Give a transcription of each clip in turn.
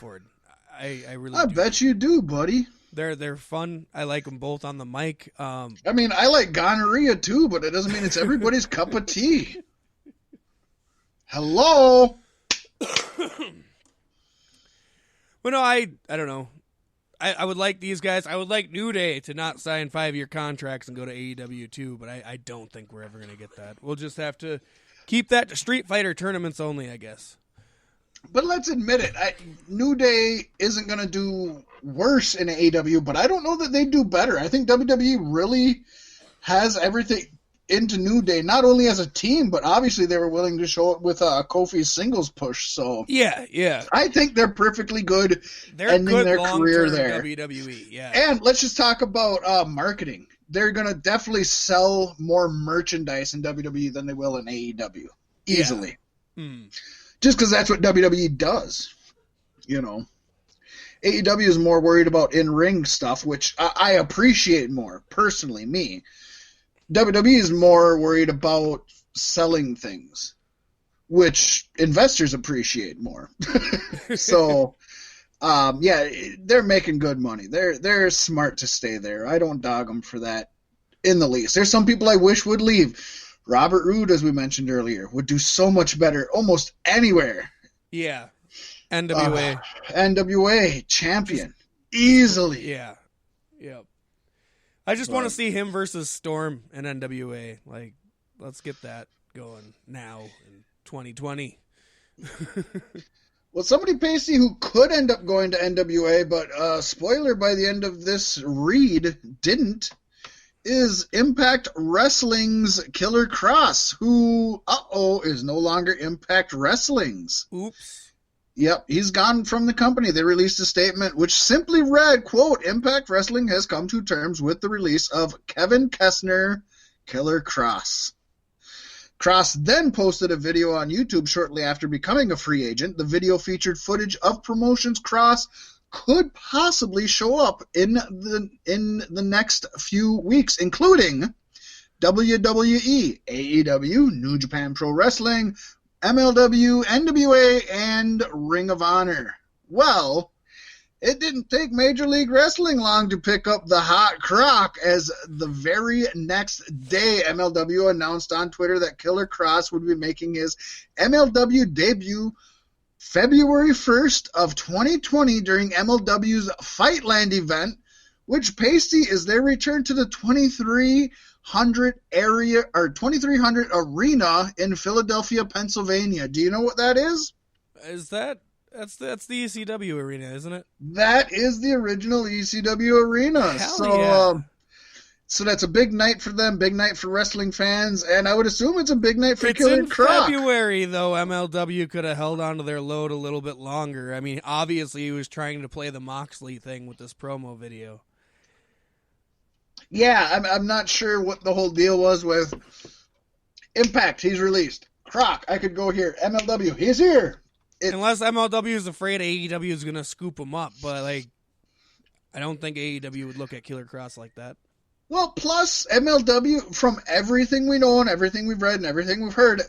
Ford. I really I do. bet you do, buddy. They're fun. I like them both on the mic. I mean, I like gonorrhea too, but it doesn't mean it's everybody's cup of tea. Hello? Well, no, I don't know. I would like these guys. I would like New Day to not sign 5-year contracts and go to AEW too, but I don't think we're ever going to get that. We'll just have to keep that to Street Fighter tournaments only, I guess. But let's admit it. New Day isn't going to do worse in AEW, but I don't know that they do better. I think WWE really has everything into New Day, not only as a team, but obviously they were willing to show it with Kofi's singles push. So yeah. I think they're perfectly good They're ending good their career long-term there. WWE, yeah. And let's just talk about marketing. They're going to definitely sell more merchandise in WWE than they will in AEW. Easily. Yeah. Just because that's what WWE does. You know. AEW is more worried about in-ring stuff, which I appreciate more, personally, me. WWE is more worried about selling things, which investors appreciate more. So, yeah, they're making good money. They're smart to stay there. I don't dog them for that in the least. There's some people I wish would leave. Robert Roode, as we mentioned earlier, would do so much better almost anywhere. Yeah. NWA. NWA champion. Easily. Yeah. Yep. I just want to see him versus Storm and NWA. Like, let's get that going now in 2020. Well, somebody, Pacey, who could end up going to NWA, but spoiler, by the end of this read, didn't, is Impact Wrestling's Killer Cross, who, is no longer Impact Wrestling's. Oops. Yep, he's gone from the company. They released a statement which simply read, quote, Impact Wrestling has come to terms with the release of Kevin Kessner, Killer Cross. Cross then posted a video on YouTube shortly after becoming a free agent. The video featured footage of promotions Cross could possibly show up in the next few weeks, including WWE, AEW, New Japan Pro Wrestling, MLW, NWA, and Ring of Honor. Well, it didn't take Major League Wrestling long to pick up the hot crock, as the very next day MLW announced on Twitter that Killer Cross would be making his MLW debut February 1st of 2020 during MLW's Fightland event, which, Pasty, is their return to the 2300 arena in Philadelphia, Pennsylvania. Do you know what that is? Is that's the ECW arena, isn't it? That is the original ECW arena. So that's a big night for them, big night for wrestling fans, and I would assume it's a big night for Killer Croc. In February, though, MLW could have held on to their load a little bit longer. I mean, obviously he was trying to play the Moxley thing with this promo video. Yeah, I'm not sure what the whole deal was with Impact. He's released. Croc, I could go here. MLW, he's here. Unless MLW is afraid AEW is going to scoop him up, but like, I don't think AEW would look at Killer Cross like that. Well, plus MLW, from everything we know and everything we've read and everything we've heard,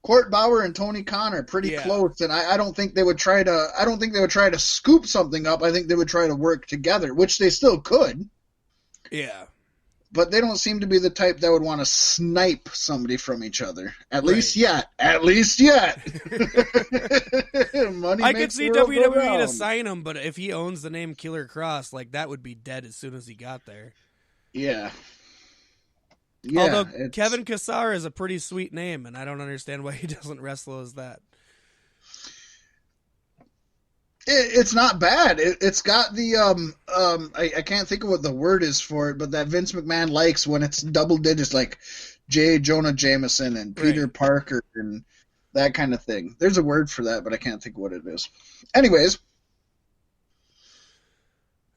Court Bauer and Tony Khan are pretty close, and I don't think they would try to. I don't think they would try to scoop something up. I think they would try to work together, which they still could. Yeah. But they don't seem to be the type that would want to snipe somebody from each other. At least yet. At least yet. Money I could see WWE to sign him, but if he owns the name Killer Cross, like that would be dead as soon as he got there. Yeah. Although Kevin Kassar is a pretty sweet name, and I don't understand why he doesn't wrestle as that. It's not bad. It's got the I can't think of what the word is for it, but that Vince McMahon likes when it's double digits, like J. Jonah Jameson and Peter Parker and that kind of thing. There's a word for that, but I can't think what it is. Anyways.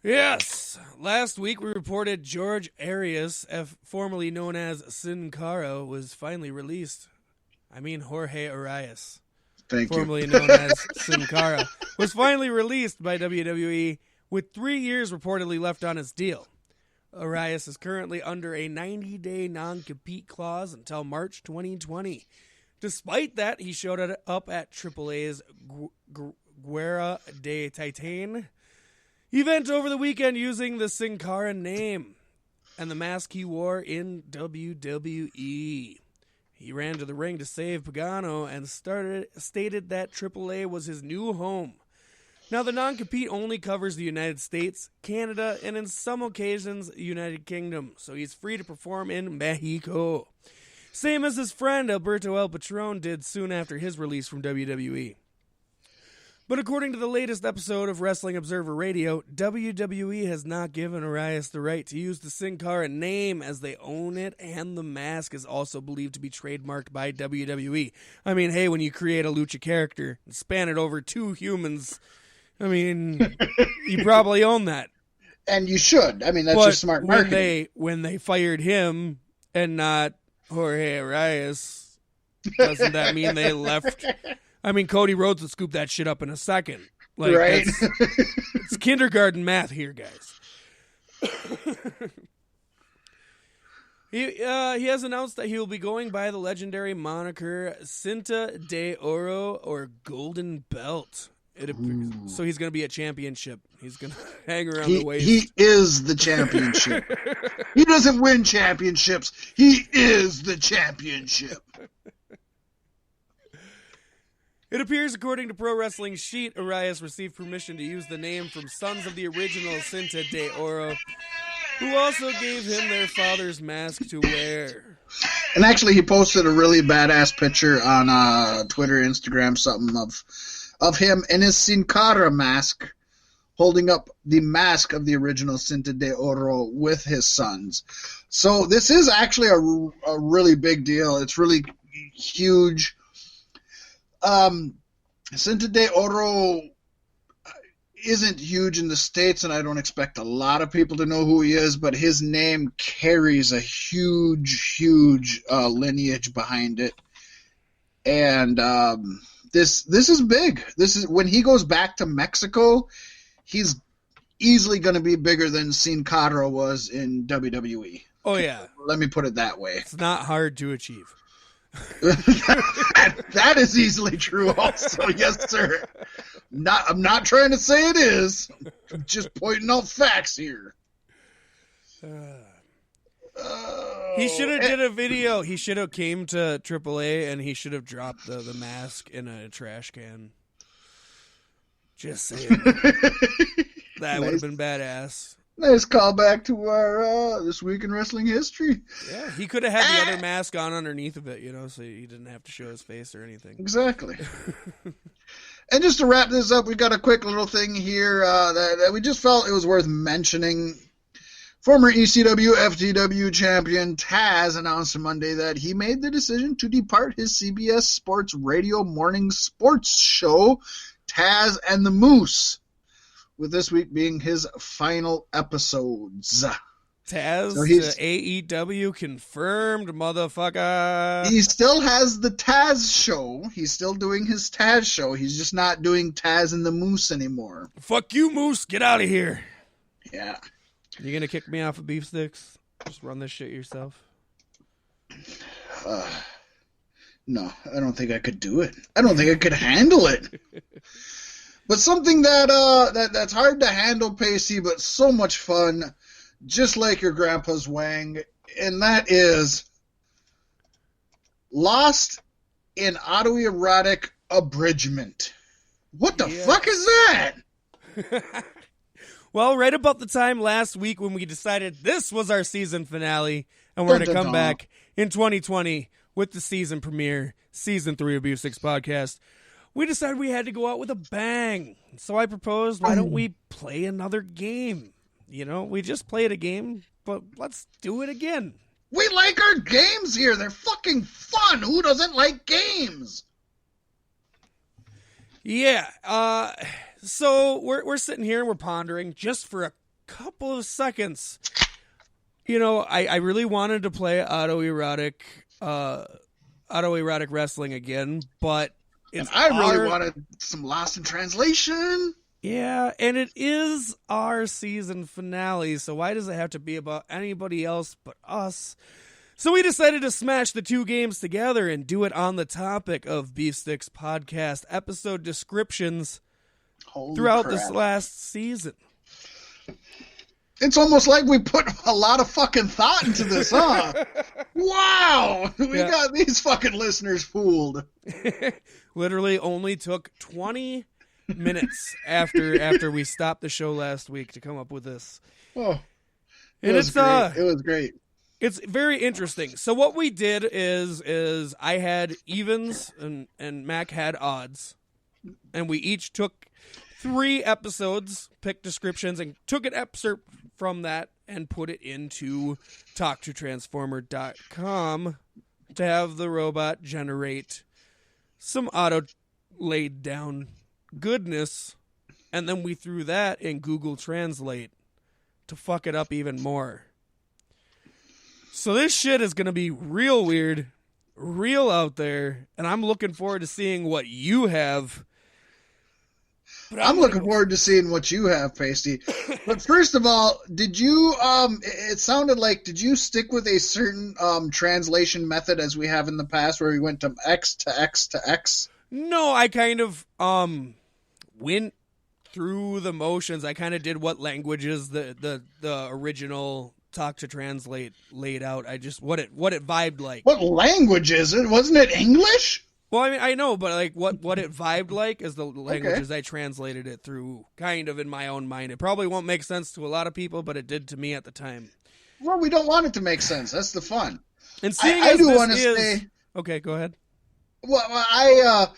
Yes. Last week we reported George Arias, formerly known as Sin Cara, was finally released. I mean Jorge Arias. Formerly known as Sin Cara, was finally released by WWE with 3 years reportedly left on his deal. Arias is currently under a 90-day non-compete clause until March 2020. Despite that, he showed up at AAA's Guerra de Titan event over the weekend using the Sin Cara name and the mask he wore in WWE. He ran to the ring to save Pagano and stated that AAA was his new home. Now, the non-compete only covers the United States, Canada, and in some occasions, United Kingdom, so he's free to perform in Mexico. Same as his friend Alberto El Patron did soon after his release from WWE. But according to the latest episode of Wrestling Observer Radio, WWE has not given Arias the right to use the Sin Cara name as they own it, and the mask is also believed to be trademarked by WWE. I mean, hey, when you create a lucha character and span it over two humans, I mean, you probably own that. And you should. I mean, that's just smart marketing. When they fired him and not Jorge Arias, doesn't that mean they left? I mean, Cody Rhodes would scoop that shit up in a second. Like, right? It's kindergarten math here, guys. He has announced that he will be going by the legendary moniker Cinta de Oro, or Golden Belt. So he's going to be a championship. He's going to hang around the waist. He is the championship. He doesn't win championships. He is the championship. It appears, according to Pro Wrestling Sheet, Arias received permission to use the name from sons of the original Cinta de Oro, who also gave him their father's mask to wear. And actually, he posted a really badass picture on Twitter, Instagram, something of him in his Sin Cara mask, holding up the mask of the original Cinta de Oro with his sons. So this is actually a really big deal. It's really huge. Cinta de Oro isn't huge in the States, and I don't expect a lot of people to know who he is, but his name carries a huge lineage behind it. And this is big. This is when he goes back to Mexico, he's easily going to be bigger than Sin Cara was in WWE. Oh, yeah. Let me put it that way. It's not hard to achieve. That is easily true also. Yes, sir. I'm not trying to say it is. I'm just pointing out facts here. He should have did a video. He should have came to AAA and he should have dropped the mask in a trash can. Just saying. That would have been badass. Nice callback to our This Week in Wrestling History. Yeah, he could have had the other mask on underneath of it, so he didn't have to show his face or anything. Exactly. And just to wrap this up, we got a quick little thing here that we just felt it was worth mentioning. Former ECW FTW champion Taz announced on Monday that he made the decision to depart his CBS Sports Radio morning sports show, Taz and the Moose, with this week being his final episodes. Taz, so AEW confirmed, motherfucker. He still has the Taz show. He's still doing his Taz show. He's just not doing Taz and the Moose anymore. Fuck you, Moose. Get out of here. Yeah. You gonna kick me off of Beef Sticks? Just run this shit yourself? No, I don't think I could do it. I don't think I could handle it. But something that's hard to handle, Pacey, but so much fun, just like your grandpa's wang, and that is Lost in Autoerotic Abridgment. What the fuck is that? Well, right about the time last week when we decided this was our season finale, and we're going to come back in 2020 with the season premiere, Season 3 of Beef Sticks Podcast, we decided we had to go out with a bang. So I proposed, why don't we play another game? We just played a game, but let's do it again. We like our games here. They're fucking fun. Who doesn't like games? Yeah. So we're sitting here and we're pondering just for a couple of seconds. I really wanted to play autoerotic wrestling again, but I really wanted some Lost in Translation. Yeah, and it is our season finale, so why does it have to be about anybody else but us? So we decided to smash the two games together and do it on the topic of Beef Sticks Podcast episode descriptions throughout this last season. It's almost like we put a lot of fucking thought into this, huh? Wow! We got these fucking listeners fooled. Literally only took 20 minutes after we stopped the show last week to come up with this. Oh, it was great. It's very interesting. So what we did is I had evens and Mac had odds, and we each took 3 episodes, picked descriptions, and took an excerpt from that and put it into talktotransformer.com to have the robot generate some auto-laid down goodness, and then we threw that in Google Translate to fuck it up even more. So this shit is going to be real weird, real out there, and I'm looking forward to seeing what you have. But I'm looking forward to seeing what you have, Pasty. But first of all, did you, it sounded like, did you stick with a certain translation method as we have in the past where we went to X to X to X? No, I kind of went through the motions. I kind of did what languages the original Talk to Translate laid out. I just, what it vibed like. What language is it? Wasn't it English? Well, I mean, I know, but like what it vibed like is the languages I translated it through, kind of in my own mind. It probably won't make sense to a lot of people, but it did to me at the time. Well, we don't want it to make sense. That's the fun. And seeing I do want to say. Okay, go ahead. Well, I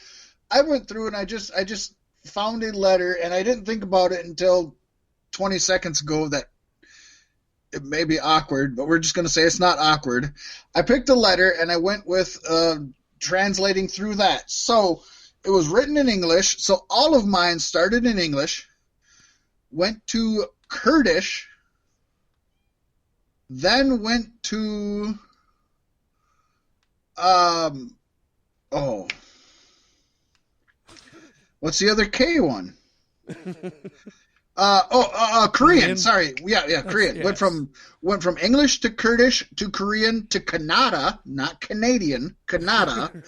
went through and I just found a letter, and I didn't think about it until 20 seconds ago that it may be awkward, but we're just going to say it's not awkward. I picked a letter and I went with translating through that. So it was written in English, so all of mine started in English, went to Kurdish, then went to what's the other K one? Korean. Sorry, Korean. Yes. Went from English to Kurdish to Korean to Kannada, not Canadian, Kannada,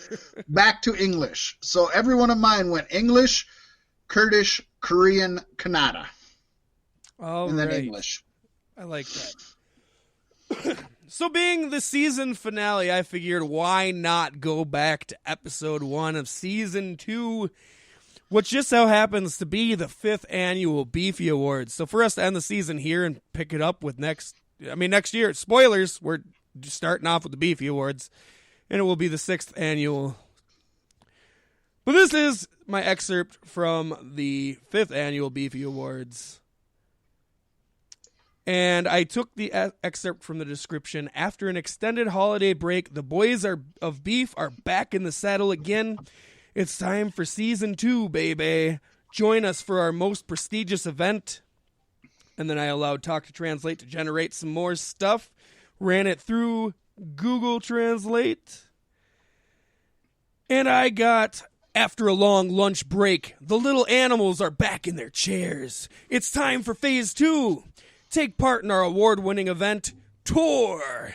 back to English. So every one of mine went English, Kurdish, Korean, Kannada, and then English. I like that. So being the season finale, I figured why not go back to episode 1 of season 2. Which just so happens to be the 5th annual Beefy Awards. So for us to end the season here and pick it up with next year, spoilers, we're starting off with the Beefy Awards, and it will be the 6th annual. But this is my excerpt from the 5th annual Beefy Awards. And I took the excerpt from the description. After an extended holiday break, the boys of Beef are back in the saddle again. It's time for season 2, baby. Join us for our most prestigious event. And then I allowed Talk to Translate to generate some more stuff. Ran it through Google Translate. And I got, after a long lunch break, the little animals are back in their chairs. It's time for phase 2. Take part in our award-winning event, Tour.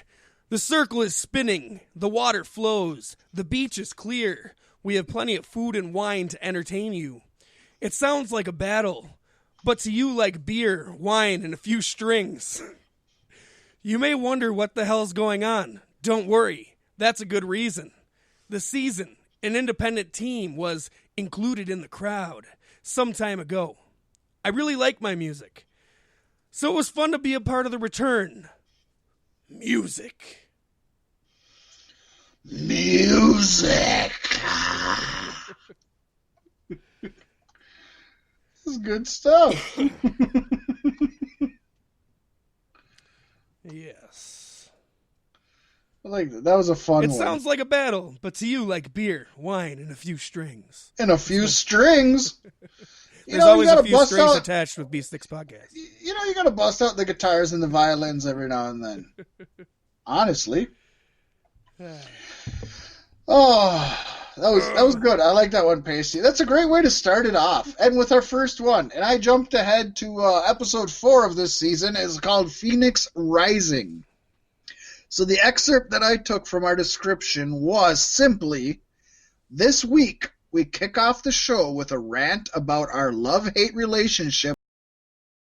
The circle is spinning. The water flows. The beach is clear. We have plenty of food and wine to entertain you. It sounds like a battle, but to you like beer, wine, and a few strings. You may wonder what the hell's going on. Don't worry, that's a good reason. The season, an independent team, was included in the crowd some time ago. I really like my music, so it was fun to be a part of the return. Music. This is good stuff. Yes. I like that. That was a fun one. It sounds like a battle, but to you like beer, wine, and a few strings. And a few strings? There's always a few strings attached with B6 Podcast. You gotta bust out the guitars and the violins every now and then. Honestly. Oh, that was good. I like that one, Pasty. That's a great way to start it off. And with our first one. And I jumped ahead to episode 4 of this season. It's called Phoenix Rising. So the excerpt that I took from our description was simply, this week we kick off the show with a rant about our love-hate relationship